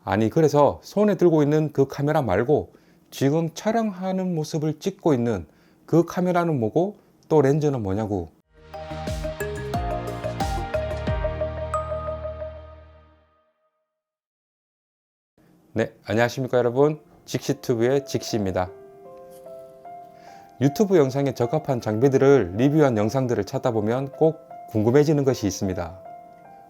아니, 그래서 손에 들고 있는 그 카메라 말고 지금 촬영하는 모습을 찍고 있는 그 카메라는 뭐고 또 렌즈는 뭐냐고. 네, 안녕하십니까 여러분. 직시튜브의 직시입니다. 유튜브 영상에 적합한 장비들을 리뷰한 영상들을 찾다 보면 꼭 궁금해지는 것이 있습니다.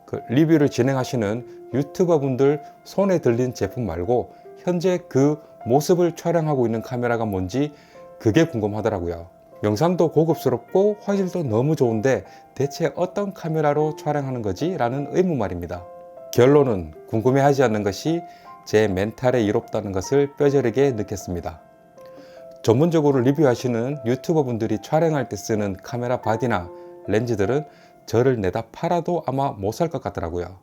그 리뷰를 진행하시는 유튜버 분들 손에 들린 제품 말고 현재 그 모습을 촬영하고 있는 카메라가 뭔지 그게 궁금하더라고요. 영상도 고급스럽고 화질도 너무 좋은데 대체 어떤 카메라로 촬영하는 거지? 라는 의문 말입니다. 결론은 궁금해하지 않는 것이 제 멘탈에 이롭다는 것을 뼈저리게 느꼈습니다. 전문적으로 리뷰하시는 유튜버 분들이 촬영할 때 쓰는 카메라 바디나 렌즈들은 저를 내다 팔아도 아마 못 살 것 같더라고요.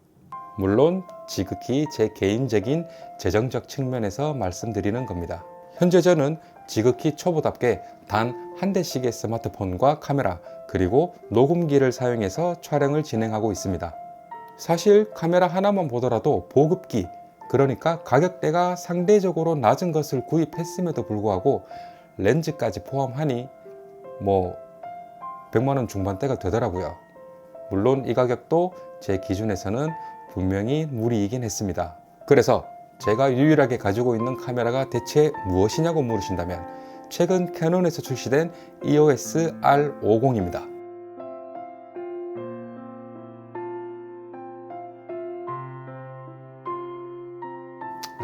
물론 지극히 제 개인적인 재정적 측면에서 말씀드리는 겁니다. 현재 저는 지극히 초보답게 단 한 대씩의 스마트폰과 카메라 그리고 녹음기를 사용해서 촬영을 진행하고 있습니다. 사실 카메라 하나만 보더라도 보급기, 그러니까 가격대가 상대적으로 낮은 것을 구입했음에도 불구하고 렌즈까지 포함하니 100만원 중반대가 되더라고요. 물론 이 가격도 제 기준에서는 분명히 무리이긴 했습니다. 그래서 제가 유일하게 가지고 있는 카메라가 대체 무엇이냐고 물으신다면 최근 캐논에서 출시된 EOS R50입니다.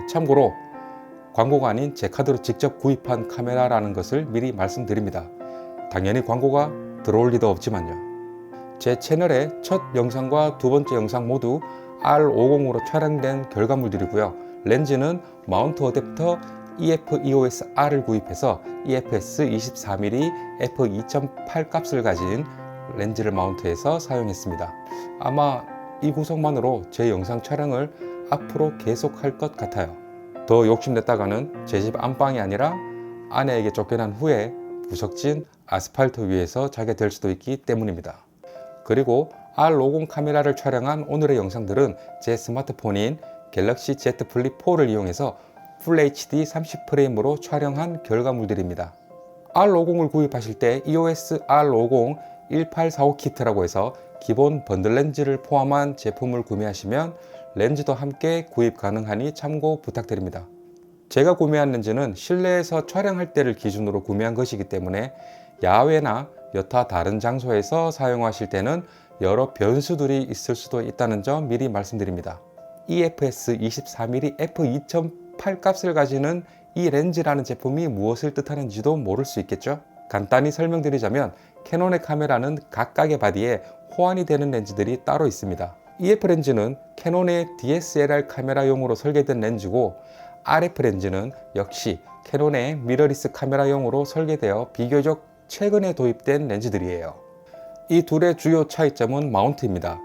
참고로 광고가 아닌 제 카드로 직접 구입한 카메라라는 것을 미리 말씀드립니다. 당연히 광고가 들어올 리도 없지만요. 제 채널의 첫 영상과 두 번째 영상 모두 R50으로 촬영된 결과물들이고요. 렌즈는 마운트 어댑터 EF-EOS-R을 구입해서 EFS 24mm f2.8 값을 가진 렌즈를 마운트해서 사용했습니다. 아마 이 구성만으로 제 영상 촬영을 앞으로 계속할 것 같아요. 더 욕심냈다가는 제 집 안방이 아니라 아내에게 쫓겨난 후에 부석진 아스팔트 위에서 자게 될 수도 있기 때문입니다. 그리고 R50 카메라를 촬영한 오늘의 영상들은 제 스마트폰인 갤럭시 Z 플립 4를 이용해서 풀 HD 30프레임으로 촬영한 결과물들입니다. R50을 구입하실 때 EOS R50 1845 키트라고 해서 기본 번들 렌즈를 포함한 제품을 구매하시면 렌즈도 함께 구입 가능하니 참고 부탁드립니다. 제가 구매한 렌즈는 실내에서 촬영할 때를 기준으로 구매한 것이기 때문에 야외나 여타 다른 장소에서 사용하실 때는 여러 변수들이 있을 수도 있다는 점 미리 말씀드립니다. EFS 24mm f2.8 값을 가지는 이 렌즈라는 제품이 무엇을 뜻하는지도 모를 수 있겠죠? 간단히 설명드리자면 캐논의 카메라는 각각의 바디에 호환이 되는 렌즈들이 따로 있습니다. EF 렌즈는 캐논의 DSLR 카메라용으로 설계된 렌즈고 RF 렌즈는 역시 캐논의 미러리스 카메라용으로 설계되어 비교적 최근에 도입된 렌즈들이에요. 이 둘의 주요 차이점은 마운트입니다.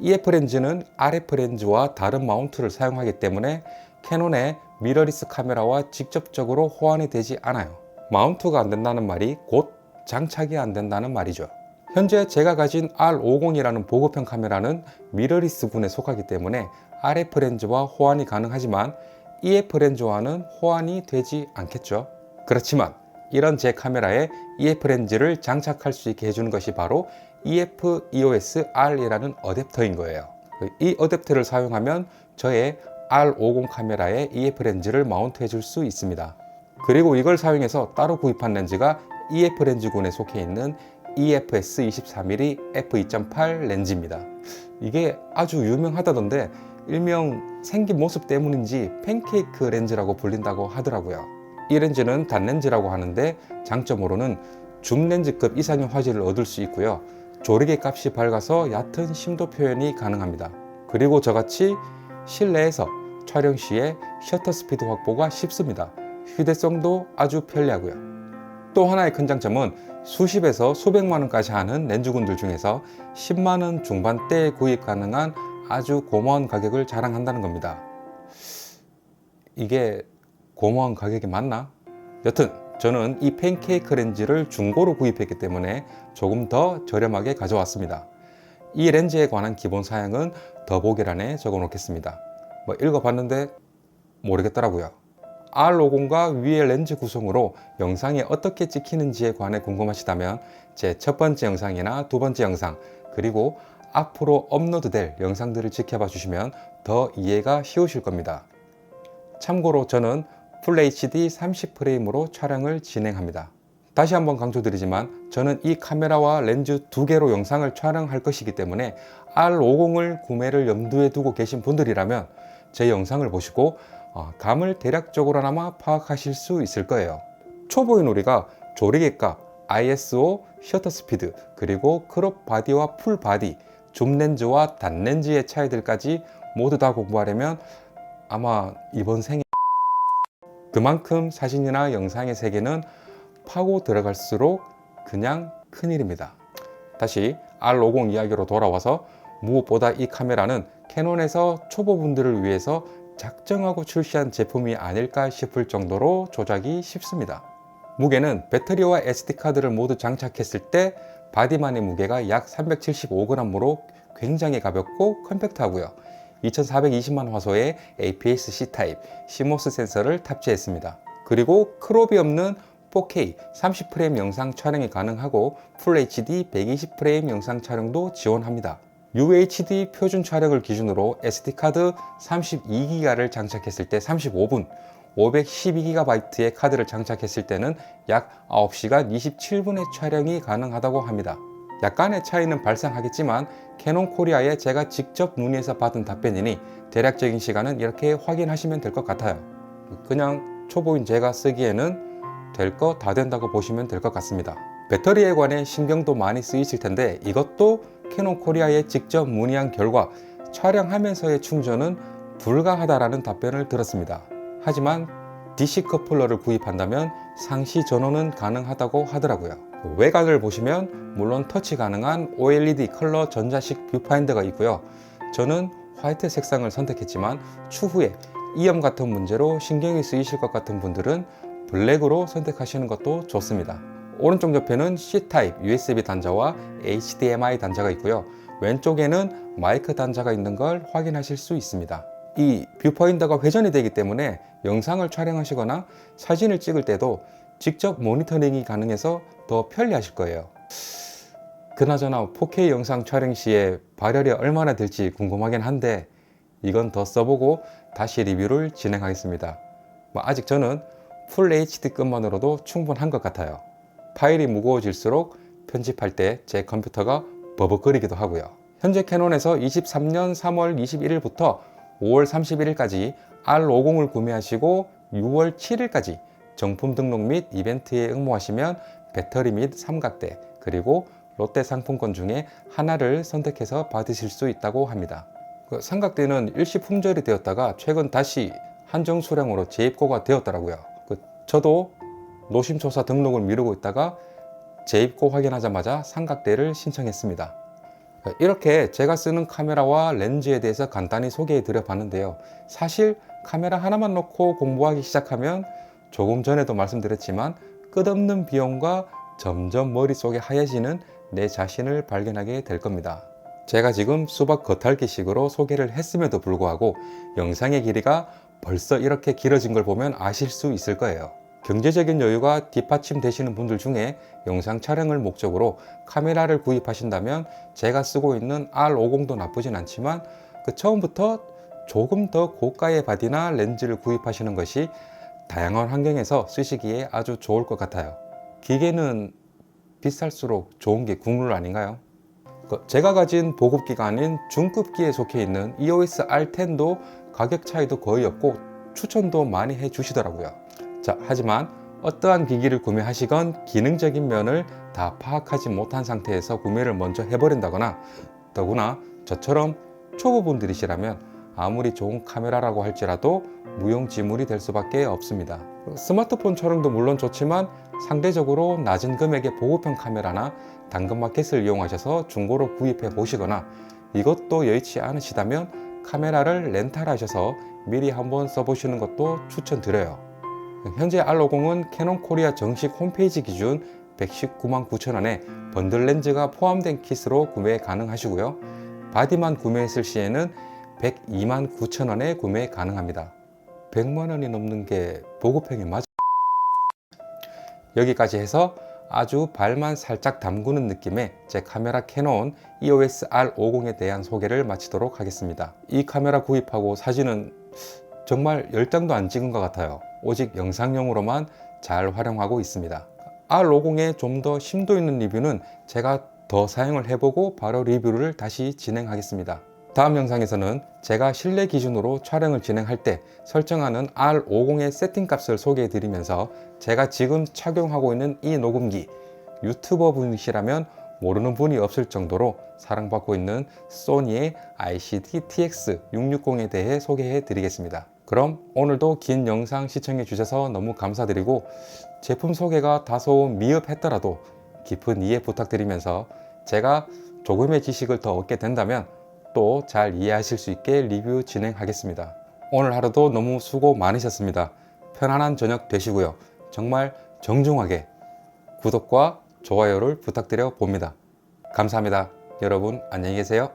EF 렌즈는 RF 렌즈와 다른 마운트를 사용하기 때문에 캐논의 미러리스 카메라와 직접적으로 호환이 되지 않아요. 마운트가 안 된다는 말이 곧 장착이 안 된다는 말이죠. 현재 제가 가진 R50이라는 보급형 카메라는 미러리스군에 속하기 때문에 RF 렌즈와 호환이 가능하지만 EF 렌즈와는 호환이 되지 않겠죠. 그렇지만 이런 제 카메라에 EF 렌즈를 장착할 수 있게 해주는 것이 바로 EF-EOS-R이라는 어댑터인 거예요. 이 어댑터를 사용하면 저의 R50 카메라에 EF 렌즈를 마운트 해줄 수 있습니다. 그리고 이걸 사용해서 따로 구입한 렌즈가 EF 렌즈군에 속해 있는 EFS 24mm f2.8 렌즈입니다. 이게 아주 유명하다던데 일명 생긴 모습 때문인지 팬케이크 렌즈라고 불린다고 하더라고요. 이 렌즈는 단렌즈라고 하는데 장점으로는 줌 렌즈급 이상의 화질을 얻을 수 있고요. 조리개 값이 밝아서 얕은 심도 표현이 가능합니다. 그리고 저같이 실내에서 촬영 시에 셔터 스피드 확보가 쉽습니다. 휴대성도 아주 편리하고요. 또 하나의 큰 장점은 수십에서 수백만원까지 하는 렌즈군들 중에서 10만원 중반대에 구입 가능한 아주 고마운 가격을 자랑한다는 겁니다. 이게 고마운 가격이 맞나? 여튼 저는 이 팬케이크 렌즈를 중고로 구입했기 때문에 조금 더 저렴하게 가져왔습니다. 이 렌즈에 관한 기본 사양은 더보기란에 적어 놓겠습니다. 읽어봤는데 모르겠더라고요. R50과 위의 렌즈 구성으로 영상이 어떻게 찍히는지에 관해 궁금하시다면 제 첫 번째 영상이나 두 번째 영상, 그리고 앞으로 업로드될 영상들을 지켜봐 주시면 더 이해가 쉬우실 겁니다. 참고로 저는 FHD 30프레임으로 촬영을 진행합니다. 다시 한번 강조드리지만 저는 이 카메라와 렌즈 두 개로 영상을 촬영할 것이기 때문에 R50을 구매를 염두에 두고 계신 분들이라면 제 영상을 보시고 감을 대략적으로나마 파악하실 수 있을 거예요. 초보인 우리가 조리개 값, ISO, 셔터 스피드, 그리고 크롭 바디와 풀 바디, 줌 렌즈와 단 렌즈의 차이들까지 모두 다 공부하려면 아마 이번 생에 그만큼 사진이나 영상의 세계는 파고 들어갈수록 그냥 큰일입니다. 다시 R50 이야기로 돌아와서 무엇보다 이 카메라는 캐논에서 초보분들을 위해서 작정하고 출시한 제품이 아닐까 싶을 정도로 조작이 쉽습니다. 무게는 배터리와 SD카드를 모두 장착했을 때 바디만의 무게가 약 375g으로 굉장히 가볍고 컴팩트하고요. 2420만 화소의 APS-C 타입 CMOS 센서를 탑재했습니다. 그리고 크롭이 없는 4K 30프레임 영상 촬영이 가능하고 FHD 120프레임 영상 촬영도 지원합니다. UHD 표준 촬영을 기준으로 SD카드 32기가를 장착했을 때 35분, 512GB의 카드를 장착했을 때는 약 9시간 27분의 촬영이 가능하다고 합니다. 약간의 차이는 발생하겠지만 캐논 코리아에 제가 직접 문의해서 받은 답변이니 대략적인 시간은 이렇게 확인하시면 될 것 같아요. 그냥 초보인 제가 쓰기에는 될 거 다 된다고 보시면 될 것 같습니다. 배터리에 관해 신경도 많이 쓰이실 텐데 이것도 캐논 코리아에 직접 문의한 결과 촬영하면서의 충전은 불가하다라는 답변을 들었습니다. 하지만 DC 커플러를 구입한다면 상시 전원은 가능하다고 하더라고요. 외관을 보시면 물론 터치 가능한 OLED 컬러 전자식 뷰파인더가 있고요. 저는 화이트 색상을 선택했지만 추후에 이염 같은 문제로 신경이 쓰이실 것 같은 분들은 블랙으로 선택하시는 것도 좋습니다. 오른쪽 옆에는 C타입 USB 단자와 HDMI 단자가 있고요. 왼쪽에는 마이크 단자가 있는 걸 확인하실 수 있습니다. 이 뷰포인터가 회전이 되기 때문에 영상을 촬영하시거나 사진을 찍을 때도 직접 모니터링이 가능해서 더 편리하실 거예요. 그나저나 4K 영상 촬영 시에 발열이 얼마나 될지 궁금하긴 한데 이건 더 써보고 다시 리뷰를 진행하겠습니다. 아직 저는 풀 HD급만으로도 충분한 것 같아요. 파일이 무거워질수록 편집할 때 제 컴퓨터가 버벅거리기도 하고요. 현재 캐논에서 23년 3월 21일부터 5월 31일까지 R50을 구매하시고 6월 7일까지 정품 등록 및 이벤트에 응모하시면 배터리 및 삼각대 그리고 롯데 상품권 중에 하나를 선택해서 받으실 수 있다고 합니다. 삼각대는 일시 품절이 되었다가 최근 다시 한정 수량으로 재입고가 되었더라고요. 저도 노심초사 등록을 미루고 있다가 재입고 확인하자마자 삼각대를 신청했습니다. 이렇게 제가 쓰는 카메라와 렌즈에 대해서 간단히 소개해 드려 봤는데요. 사실 카메라 하나만 놓고 공부하기 시작하면 조금 전에도 말씀드렸지만 끝없는 비용과 점점 머릿속에 하얘지는 내 자신을 발견하게 될 겁니다. 제가 지금 수박 겉핥기식으로 소개를 했음에도 불구하고 영상의 길이가 벌써 이렇게 길어진 걸 보면 아실 수 있을 거예요. 경제적인 여유가 뒷받침 되시는 분들 중에 영상 촬영을 목적으로 카메라를 구입하신다면 제가 쓰고 있는 R50도 나쁘진 않지만 처음부터 조금 더 고가의 바디나 렌즈를 구입하시는 것이 다양한 환경에서 쓰시기에 아주 좋을 것 같아요. 기계는 비쌀수록 좋은 게 국룰 아닌가요? 제가 가진 보급기가 아닌 중급기에 속해 있는 EOS R10도 가격 차이도 거의 없고 추천도 많이 해 주시더라고요. 하지만 어떠한 기기를 구매하시건 기능적인 면을 다 파악하지 못한 상태에서 구매를 먼저 해버린다거나 더구나 저처럼 초보분들이시라면 아무리 좋은 카메라라고 할지라도 무용지물이 될 수밖에 없습니다. 스마트폰 촬영도 물론 좋지만 상대적으로 낮은 금액의 보급형 카메라나 당근마켓을 이용하셔서 중고로 구입해 보시거나 이것도 여의치 않으시다면 카메라를 렌탈하셔서 미리 한번 써보시는 것도 추천드려요. 현재 R50은 캐논 코리아 정식 홈페이지 기준 119만 9천원에 번들 렌즈가 포함된 킷으로 구매 가능하시고요. 바디만 구매했을 시에는 102만 9천원에 구매 가능합니다. 100만 원이 넘는 게 보급형이 맞아? 여기까지 해서 아주 발만 살짝 담그는 느낌의 제 카메라 캐논 EOS R50에 대한 소개를 마치도록 하겠습니다. 이 카메라 구입하고 사진은 정말 10장도 안 찍은 것 같아요. 오직 영상용으로만 잘 활용하고 있습니다. R50의 좀 더 심도 있는 리뷰는 제가 더 사용을 해보고 바로 리뷰를 다시 진행하겠습니다. 다음 영상에서는 제가 실내 기준으로 촬영을 진행할 때 설정하는 R50의 세팅 값을 소개해 드리면서 제가 지금 착용하고 있는 이 녹음기, 유튜버 분이시라면 모르는 분이 없을 정도로 사랑받고 있는 소니의 ICD-TX660에 대해 소개해 드리겠습니다. 그럼 오늘도 긴 영상 시청해 주셔서 너무 감사드리고, 제품 소개가 다소 미흡했더라도 깊은 이해 부탁드리면서 제가 조금의 지식을 더 얻게 된다면 또 잘 이해하실 수 있게 리뷰 진행하겠습니다. 오늘 하루도 너무 수고 많으셨습니다. 편안한 저녁 되시고요. 정말 정중하게 구독과 좋아요를 부탁드려 봅니다. 감사합니다. 여러분 안녕히 계세요.